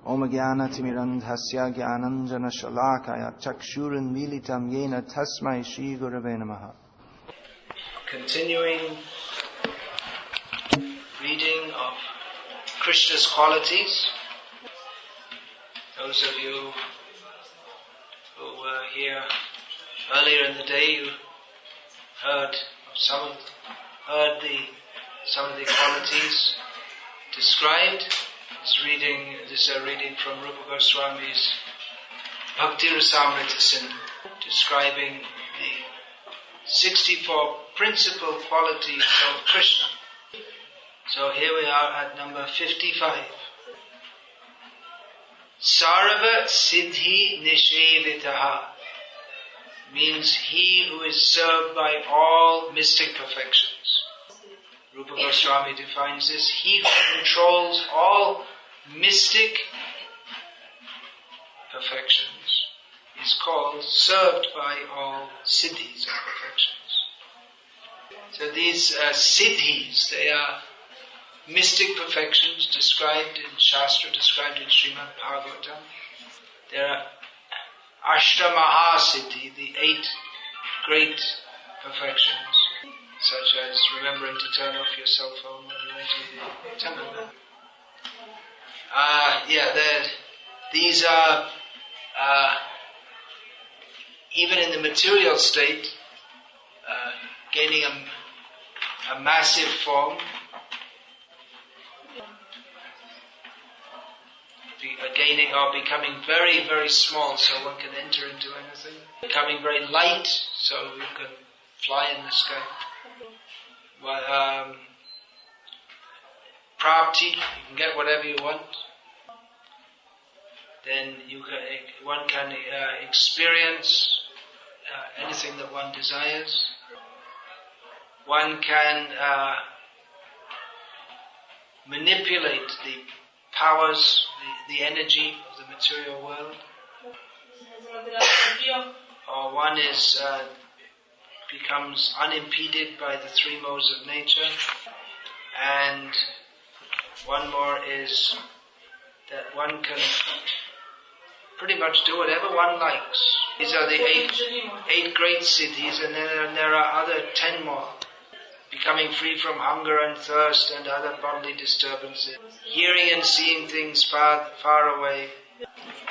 Om Jnana-timirandhasya Jnananjana-shalakaya Chakshuranmilitam Yena Tasmai Shri Gurave Namaha. Continuing reading of Krishna's qualities. Those of you who were here earlier in the day, you heard some of the qualities described. This is a reading from Rupa Goswami's Bhakti Rasamrita Sindhu, describing the 64 principal qualities of Krishna. So here we are at number 55. Sarva Siddhi Nishevitaha means he who is served by all mystic perfections. Rupa Goswami defines this: he who controls all mystic perfections is called served by all siddhis and perfections. So these siddhis, they are mystic perfections described in Shastra, described in Srimad Bhagavatam. There are Ashtamaha Siddhi, the 8 great perfections, such as remembering to turn off your cell phone when you enter the temple. These are, even in the material state, gaining a massive form, gaining or becoming very, very small so one can enter into anything, becoming very light so you can fly in the sky. Prapti, you can get whatever you want. Then one can experience anything that one desires. One can manipulate the powers, the energy of the material world. Or one becomes unimpeded by the 3 modes of nature. And one more is that one can pretty much do whatever one likes. These are the 8 great siddhis, and then there are other 10 more. Becoming free from hunger and thirst and other bodily disturbances. Hearing and seeing things far, far away.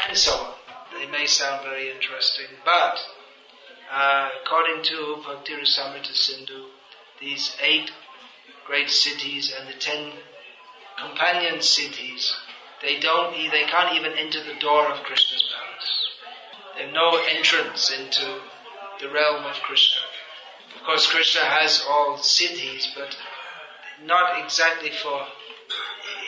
And so on. They may sound very interesting, but according to Bhakti Rasamrita Sindhu, these 8 great siddhis and the 10 companion siddhis, they can't even enter the door of Krishna's palace. They have no entrance into the realm of Krishna. Of course, Krishna has all siddhis, but not exactly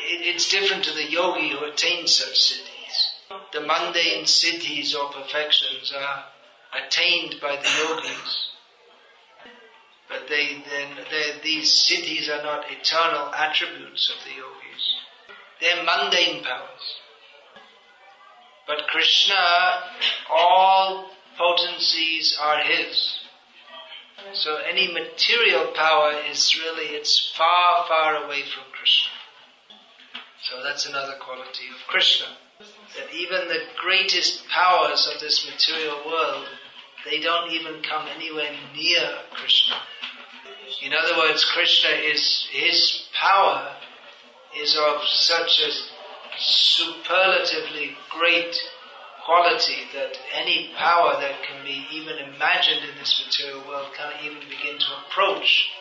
it's different to the yogi who attains such siddhis. The mundane siddhis or perfections are attained by the yogis, but these siddhis are not eternal attributes of the yogis. They're mundane powers. But Krishna, all potencies are his. So any material power it's far, far away from Krishna. So that's another quality of Krishna. That even the greatest powers of this material world, they don't even come anywhere near Krishna. In other words, his power is of such a superlatively great quality that any power that can be even imagined in this material world can't even begin to approach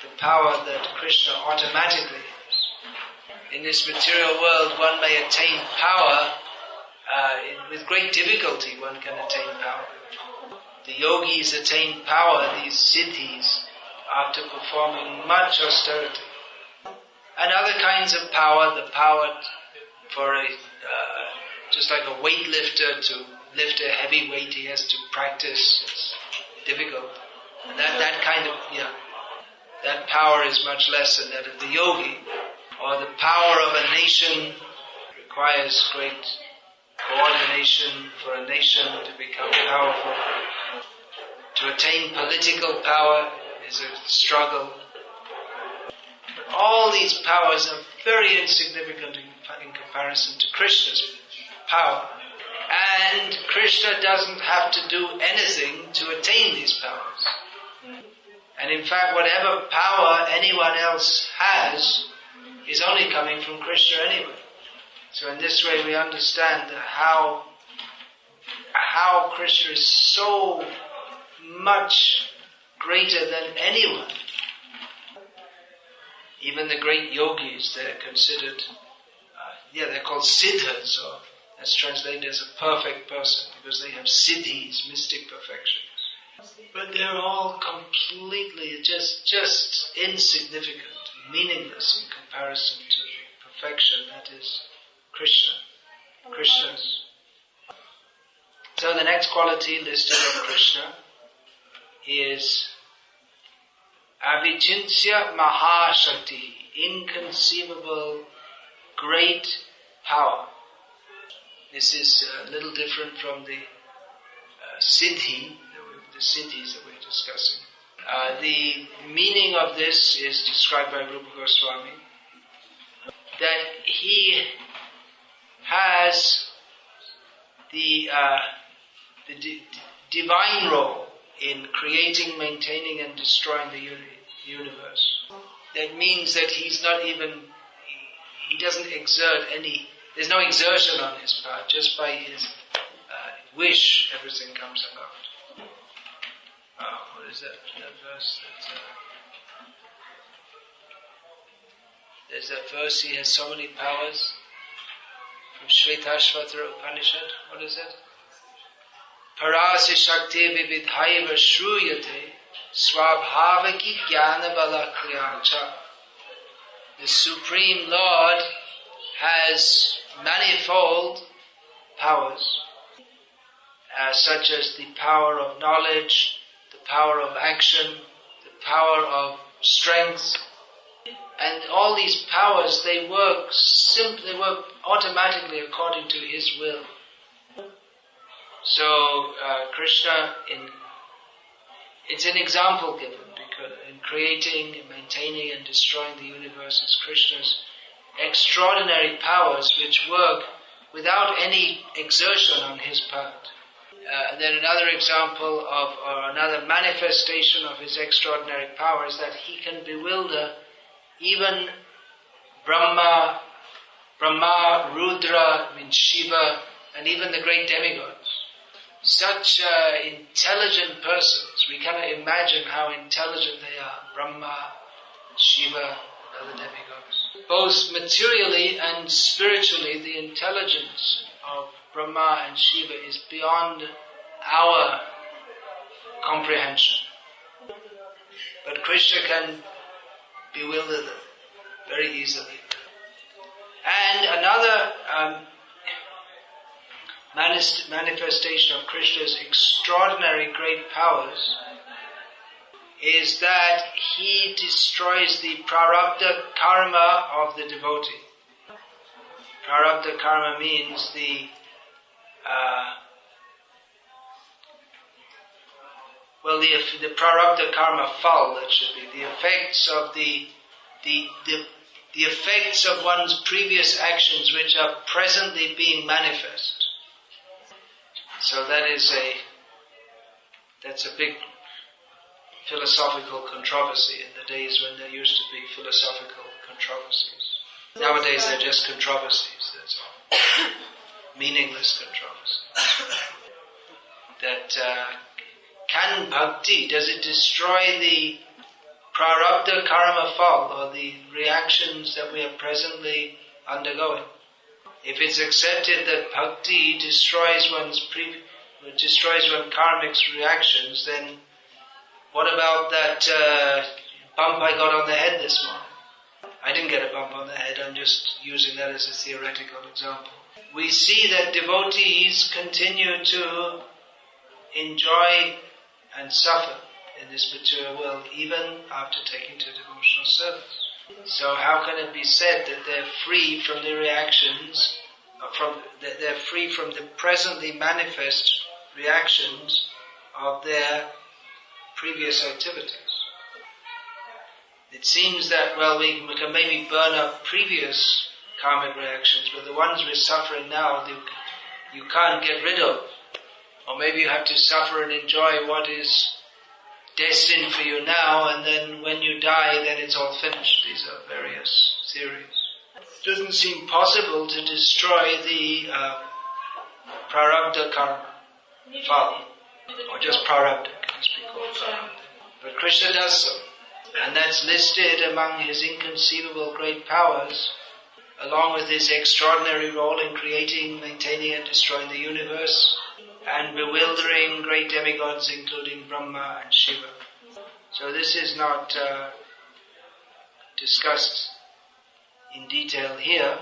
the power that Krishna automatically has. In this material world, one may attain power, with great difficulty one can attain power. The yogis attain power, these siddhis, after performing much austerity. And other kinds of power, the power for just like a weightlifter to lift a heavy weight, he has to practice. It's difficult. And that power is much less than that of the yogi. Or the power of a nation requires great coordination for a nation to become powerful. To attain political power is a struggle. But all these powers are very insignificant in comparison to Krishna's power. And Krishna doesn't have to do anything to attain these powers. And in fact, whatever power anyone else has is only coming from Krishna anyway. So in this way we understand how Krishna is so much greater than anyone. Even the great yogis, they're considered, they're called siddhas, or that's translated as a perfect person, because they have siddhis, mystic perfections. But they're all completely just insignificant, meaningless in comparison to the perfection that is Krishna, Krishna's. So the next quality listed of Krishna is Avichintsya Mahashakti, inconceivable great power. This is a little different from the siddhis that we're discussing. The meaning of this is described by Rupa Goswami, that he has the divine role in creating, maintaining and destroying the universe. That means that he's not even, he doesn't exert any, there's no exertion on his part, just by his wish everything comes about. What is that verse? There's that verse, he has so many powers, from Shvetashvatara Upanishad. What is it? Parasi Shakti Vividhaiva Shruyate Swabhavaki Jnana Bala Kriyancha. The Supreme Lord has manifold powers, such as the power of knowledge, the power of action, the power of strength. And all these powers, they work automatically according to His will. So Krishna, it's an example given, because in creating, maintaining and destroying the universe is Krishna's extraordinary powers which work without any exertion on his part. And then another example or another manifestation of his extraordinary power is that he can bewilder even Brahma, Rudra, Shiva, and even the great demigods. Such intelligent persons, we cannot imagine how intelligent they are, Brahma, Shiva, and other demigods. Both materially and spiritually, the intelligence of Brahma and Shiva is beyond our comprehension. But Krishna can bewilder them very easily. And another manifestation of Krishna's extraordinary great powers is that he destroys the prarabdha karma of the devotee. Prarabdha karma means the prarabdha karma phal, that should be the effects of the effects of one's previous actions which are presently being manifest. So that's a big philosophical controversy in the days when there used to be philosophical controversies. Nowadays they're just controversies, that's all. Meaningless controversies. That can bhakti, does it destroy the prarabdha karma phal, or the reactions that we are presently undergoing? If it's accepted that bhakti destroys one's karmic reactions, then what about that bump I got on the head this morning? I didn't get a bump on the head, I'm just using that as a theoretical example. We see that devotees continue to enjoy and suffer in this material world even after taking to devotional service. So how can it be said that they're free from the reactions, that they're free from the presently manifest reactions of their previous activities? It seems that, we can maybe burn up previous karmic reactions, but the ones we're suffering now, you can't get rid of. Or maybe you have to suffer and enjoy what is destined for you now, and then when you die, then it's all finished. These are various theories. It doesn't seem possible to destroy the prarabdha karma, fall, or just prarabdha, can this be called prarabdha. But Krishna does so, and that's listed among his inconceivable great powers, along with his extraordinary role in creating, maintaining and destroying the universe, and bewildering great demigods including Brahma and Shiva. So this is not discussed in detail here,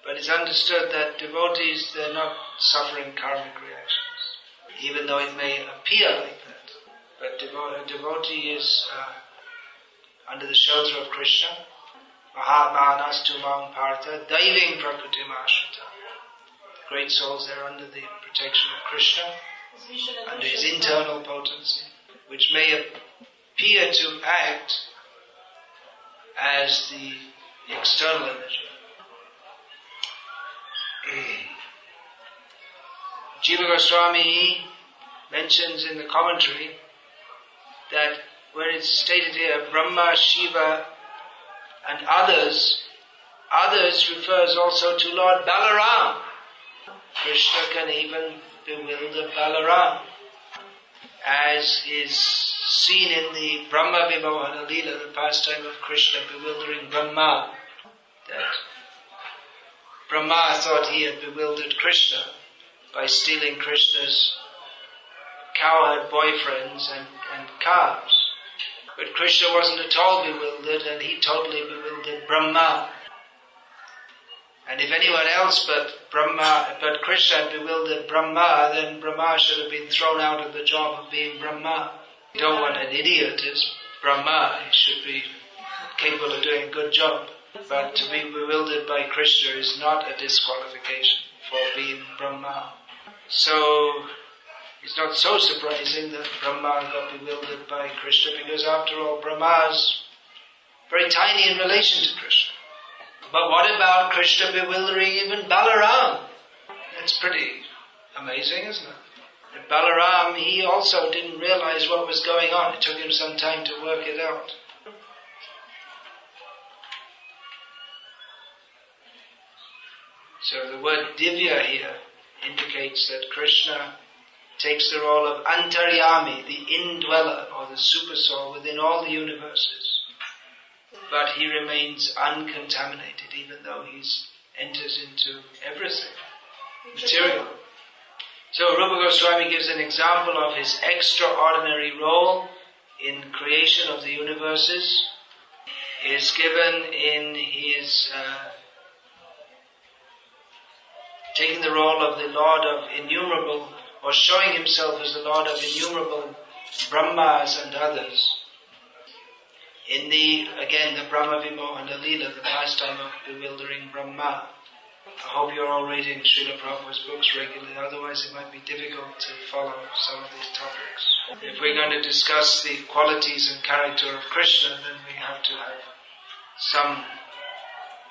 but it's understood that devotees, they're not suffering karmic reactions, even though it may appear like that. But a devotee is under the shelter of Krishna. Mahatmanastu mam partha daiving prakritim ashrita. Great souls, they're under the protection of Krishna, under his internal potency, which may appear to act as the external energy. Jiva Goswami mentions in the commentary that when it's stated here, Brahma, Shiva and others refers also to Lord Balaram. Krishna can even bewilder Balaram, as is seen in the Brahma Vimohana Leela, the pastime of Krishna bewildering Brahma. That Brahma thought he had bewildered Krishna by stealing Krishna's cowherd boyfriends and calves. But Krishna wasn't at all bewildered, and he totally bewildered Brahma. And if anyone else but Krishna had bewildered Brahma, then Brahma should have been thrown out of the job of being Brahma. You don't want an idiot as Brahma. He should be capable of doing a good job. But to be bewildered by Krishna is not a disqualification for being Brahma. So it's not so surprising that Brahma got bewildered by Krishna, because after all, Brahma is very tiny in relation to Krishna. But what about Krishna bewildering even Balaram? That's pretty amazing, isn't it? And Balaram, he also didn't realize what was going on. It took him some time to work it out. So the word Divya here indicates that Krishna takes the role of Antaryami, the indweller or the super soul within all the universes. But he remains uncontaminated, even though he enters into everything, material. So Rupa Goswami gives an example of his extraordinary role in creation of the universes. It is given in his taking the role of the Lord of innumerable, or showing himself as the Lord of innumerable Brahmas and others. In the Brahma Vimohana Leela, the pastime of bewildering Brahma. I hope you're all reading Srila Prabhupada's books regularly, otherwise it might be difficult to follow some of these topics. If we're going to discuss the qualities and character of Krishna, then we have to have some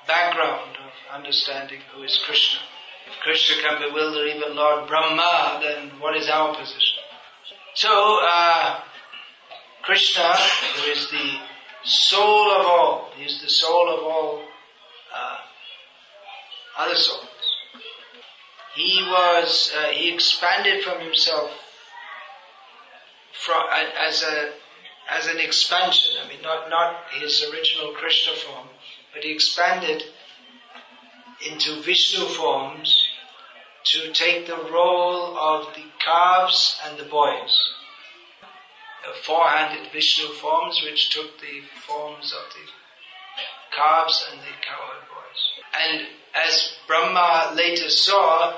background of understanding who is Krishna. If Krishna can bewilder even Lord Brahma, then what is our position? So, Krishna, who is the soul of all, he is the soul of all other souls. He expanded from himself as an expansion. I mean, not his original Krishna form, but he expanded into Vishnu forms to take the role of the calves and the boys. The four-handed Vishnu forms which took the forms of the calves and the cowherd boys. And as Brahma later saw,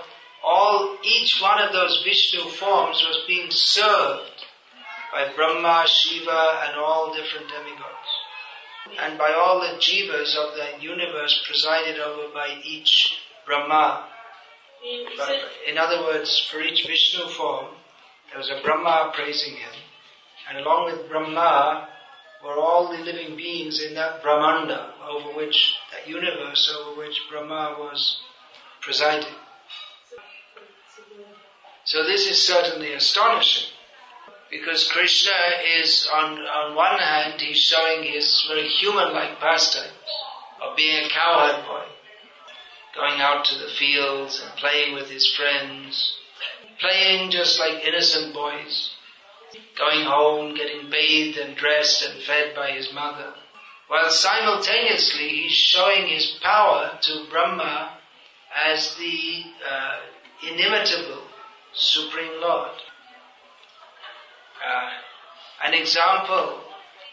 each one of those Vishnu forms was being served by Brahma, Shiva and all different demigods. And by all the jivas of the universe presided over by each Brahma. But in other words, for each Vishnu form, there was a Brahma praising him. And along with Brahma were all the living beings in that Brahmanda, that universe over which Brahma was presiding. So this is certainly astonishing, because Krishna is, on one hand, he's showing his very human-like pastimes of being a cowherd boy, going out to the fields and playing with his friends, playing just like innocent boys, going home, getting bathed and dressed and fed by his mother, while simultaneously he's showing his power to Brahma as the inimitable Supreme Lord. An example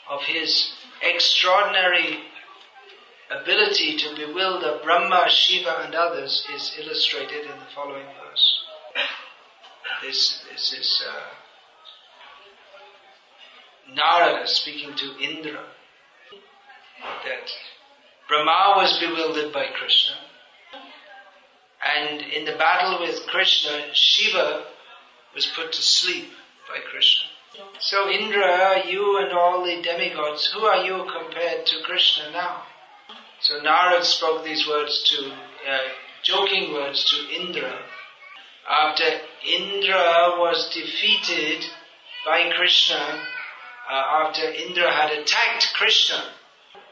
of his extraordinary ability to bewilder Brahma, Shiva and others is illustrated in the following verse. This is Narada speaking to Indra, that Brahma was bewildered by Krishna, and in the battle with Krishna, Shiva was put to sleep by Krishna. So Indra, you and all the demigods, who are you compared to Krishna now? So Narada spoke these words joking words to Indra, after Indra was defeated by Krishna, after Indra had attacked Krishna.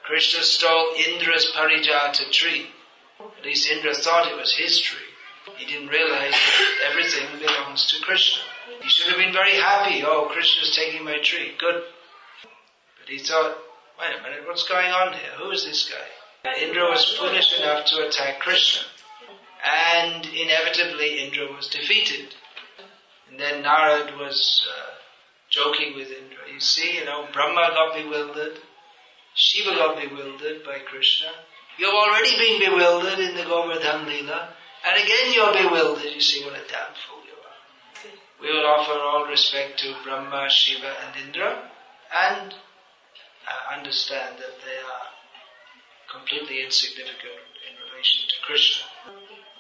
Krishna stole Indra's Parijata tree. At least Indra thought it was his tree. He didn't realize that everything belongs to Krishna. He should have been very happy. Oh, Krishna's taking my tree. Good. But he thought, wait a minute, what's going on here? Who is this guy? Indra was foolish enough to attack Krishna. And inevitably Indra was defeated. And then Narad was joking with Indra. You see, Brahma got bewildered. Shiva got bewildered by Krishna. You've already been bewildered in the Govardhan Leela. And again you're bewildered. You see what a damn fool you are. We will offer all respect to Brahma, Shiva and Indra and understand that they are completely insignificant in relation to Krishna.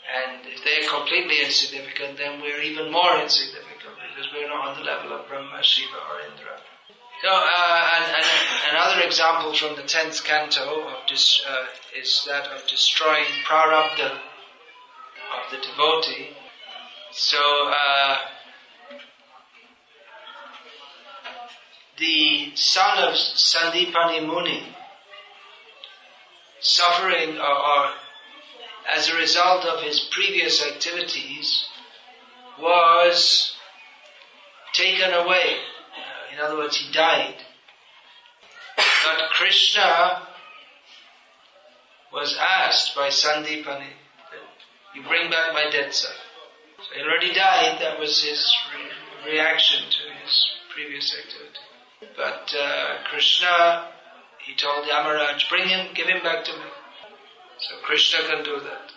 And if they are completely insignificant, then we're even more insignificant because we're not on the level of Brahma, Shiva or Indra. So, another example from the 10th canto is that of destroying prarabdha of the devotee. So, the son of Sandipani Muni, suffering or as a result of his previous activities, was taken away. In other words, he died. But Krishna was asked by Sandipani, you bring back my dead son. So he already died. That was his reaction to his previous activity. But Krishna, he told Yamaraj, bring him, give him back to me. So Krishna can do that.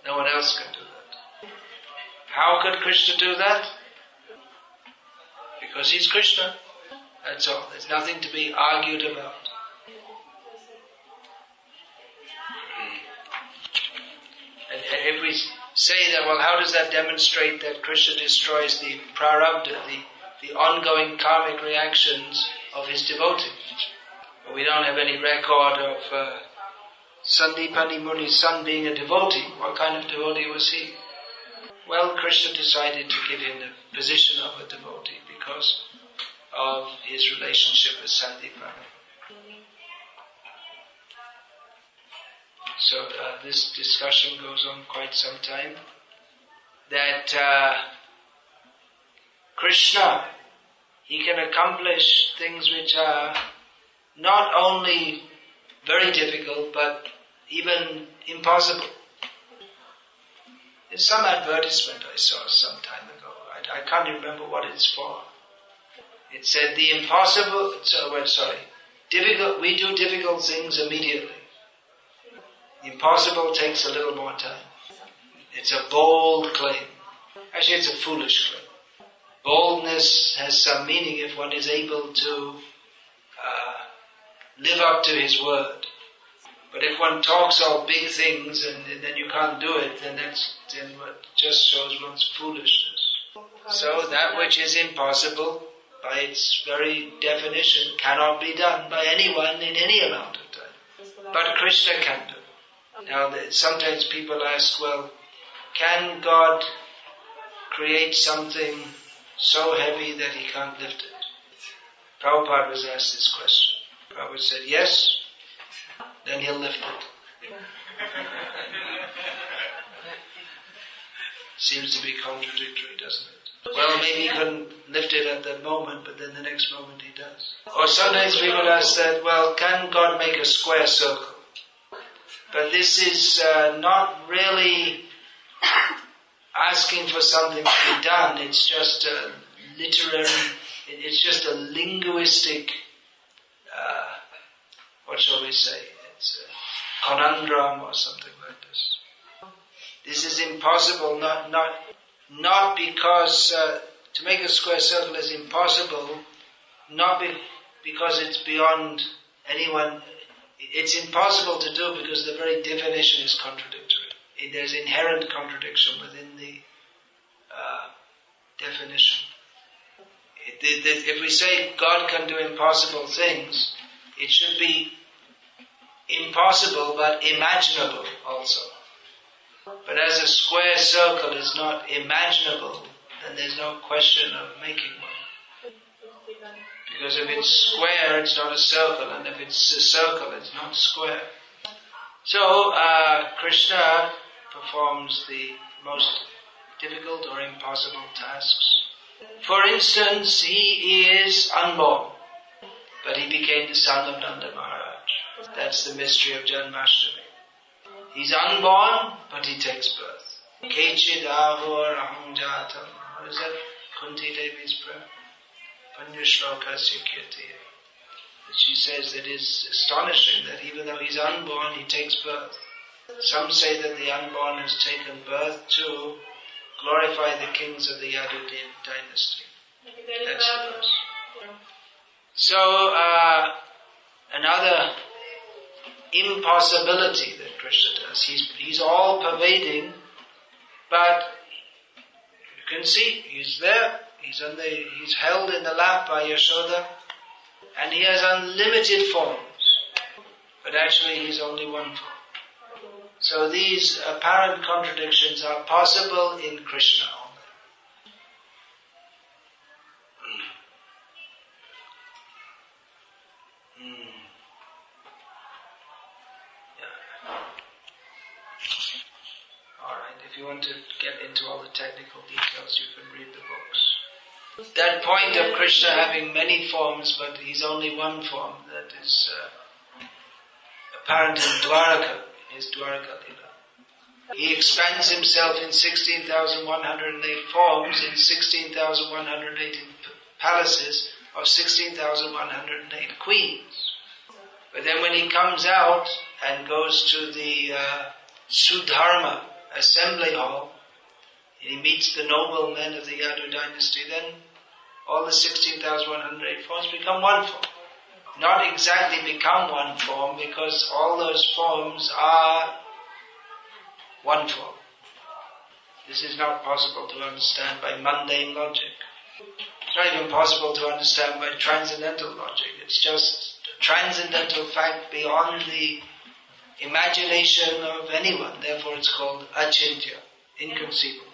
No one else can do that. How could Krishna do that? Because he's Krishna. That's all. There's nothing to be argued about. And if we say that, well, how does that demonstrate that Krishna destroys the prarabdha, the ongoing karmic reactions of his devotee? Well, we don't have any record of Sandipani Muni's son being a devotee. What kind of devotee was he? Well, Krishna decided to give him the position of a devotee because of his relationship with Sandipani. So this discussion goes on quite some time. That Krishna, he can accomplish things which are not only very difficult, but even impossible. There's some advertisement I saw some time ago. I can't remember what it's for. It said the impossible, difficult, we do difficult things immediately. The impossible takes a little more time. It's a bold claim. Actually, it's a foolish claim. Boldness has some meaning if one is able to live up to his word. But if one talks all big things and then you can't do it, then what just shows one's foolishness. So that which is impossible, by its very definition, cannot be done by anyone in any amount of time. But Krishna can do. Now, sometimes people ask, well, can God create something so heavy that he can't lift it? Prabhupada was asked this question. Prabhupada said, yes, then he'll lift it. Seems to be contradictory, doesn't it? Well, maybe he couldn't lift it at that moment, but then the next moment he does. Or sometimes people ask that, well, can God make a square circle? But this is not really asking for something to be done. It's just a literary, it's just a linguistic, what shall we say? It's a conundrum or something like this. This is impossible, not because to make a square circle is impossible, not because it's beyond anyone. It's impossible to do because the very definition is contradictory. There's inherent contradiction within the definition. If we say God can do impossible things, it should be impossible but imaginable also. But as a square circle is not imaginable, then there's no question of making one. Because if it's square, it's not a circle, and if it's a circle, it's not square. So, Krishna performs the most difficult or impossible tasks. For instance, he is unborn, but he became the son of Nanda Maharaj. That's the mystery of Janmashtami. He's unborn, but he takes birth. Kechid ahur aham jatam. What is that? Kunti Devi's prayer. Panyashlokasya kirtiya. She says that it's astonishing that even though he's unborn, he takes birth. Some say that the unborn has taken birth to glorify the kings of the Yadu dynasty. That's the verse. So, another impossibility that Krishna does. He's all pervading, but you can see he's there. He's held in the lap by Yashoda, and he has unlimited forms. But actually he's only one form. So these apparent contradictions are possible in Krishna only. Alright, if you want to get into all the technical details, you can read the books. That point of Krishna having many forms, but he's only one form, that is apparent in Dwaraka, his Dwaraka Lila. He expands himself in 16,108 forms, in 16,108 palaces of 16,108 queens. But then when he comes out and goes to the Sudharma assembly hall, and he meets the noble men of the Yadu dynasty, then all the 16,108 forms become one form. Not exactly become one form, because all those forms are one form. This is not possible to understand by mundane logic. It's not even possible to understand by transcendental logic. It's just a transcendental fact beyond the imagination of anyone. Therefore it's called achintya, inconceivable.